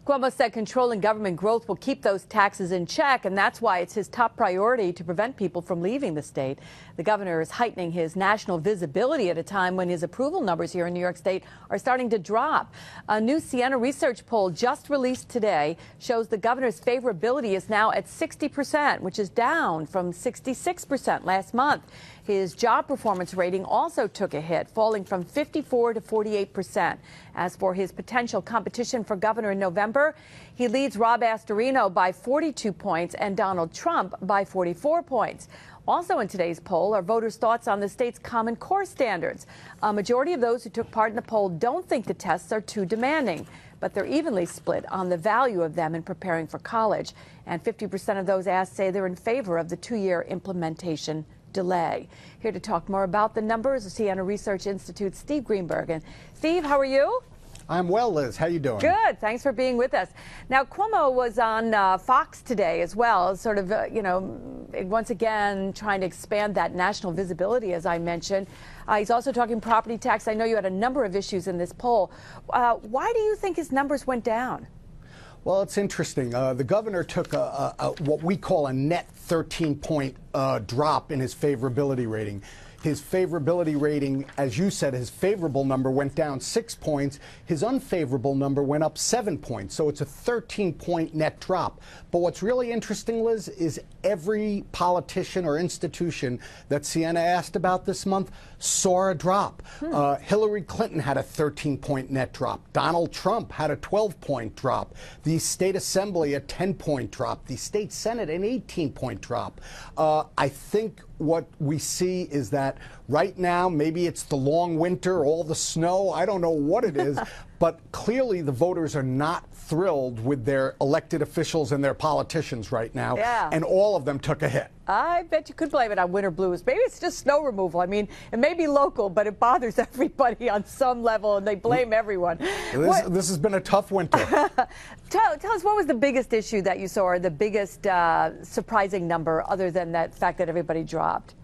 Cuomo said controlling government growth will keep those taxes in check, and that's why it's his top priority to prevent people from leaving the state. The governor is heightening his national visibility at a time when his approval numbers here in New York State are starting to drop. A new Siena research poll just released today shows the governor's favorability is now at 60%, which is down from 66% last month. His job performance rating also took a hit, falling from 54 to 48%. As for his potential competition for governor in November, he leads Rob Astorino by 42 points and Donald Trump by 44 points. Also in today's poll are voters' thoughts on the state's Common Core standards. A majority of those who took part in the poll don't think the tests are too demanding, but they're evenly split on the value of them in preparing for college. And 50% of those asked say they're in favor of the two-year implementation delay. Here to talk more about the numbers, the Siena Research Institute's Steve Greenberg. And Steve, how are you? I'm well, Liz. How you doing? Good. Thanks for being with us. Now, Cuomo was on Fox today as well, sort of, once again trying to expand that national visibility, as I mentioned. He's also talking property tax. I know you had a number of issues in this poll. Why do you think his numbers went down? Well, it's interesting. The governor took what we call a net 13-point drop in his favorability rating. His favorability rating, as you said, his favorable number went down 6 points. His unfavorable number went up 7 points. So it's a 13-point net drop. But what's really interesting, Liz, is every politician or institution that Siena asked about this month saw a drop. Hillary Clinton had a 13-point net drop. Donald Trump had a 12-point drop. The State Assembly a 10-point drop. The State Senate an 18-point drop. I think what we see is that right now, maybe it's the long winter, all the snow, I don't know what it is, but clearly the voters are not thrilled with their elected officials and their politicians right now, and all of them took a hit. I bet you could blame it on winter blues. Maybe it's just snow removal. I mean, it may be local, but it bothers everybody on some level, and they blame everyone. This has been a tough winter. Tell us, what was the biggest issue that you saw, or the biggest surprising number, other than that fact that everybody dropped?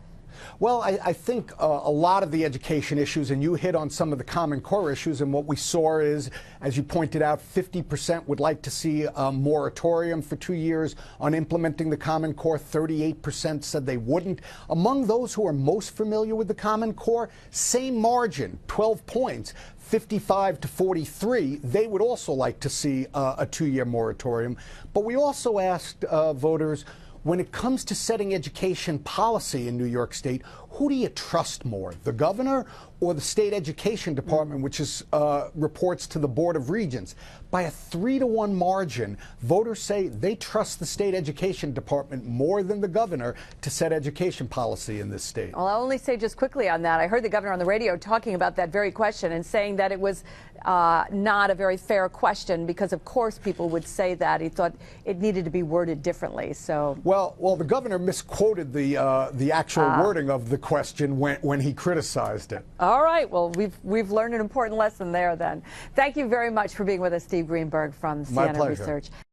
Well, I think a lot of the education issues, and you hit on some of the Common Core issues, and what we saw is, as you pointed out, 50% would like to see a moratorium for 2 years on implementing the Common Core. 38% said they wouldn't. Among those who are most familiar with the Common Core, same margin, 12 points. 55 to 43, they would also like to see a 2-year moratorium. But we also asked voters, when it comes to setting education policy in New York State, who do you trust more, the governor or the state education department, which is reports to the Board of Regents? By a 3-to-1 margin, voters say they trust the state education department more than the governor to set education policy in this state. Well, I'll only say just quickly on that, I heard the governor on the radio talking about that very question and saying that it was not a very fair question, because of course people would say that. He thought it needed to be worded differently. So well, the governor misquoted the actual wording of the question when he criticized it. All right. Well, we've learned an important lesson there then. Thank you very much for being with us, Steve Greenberg from Siena Research.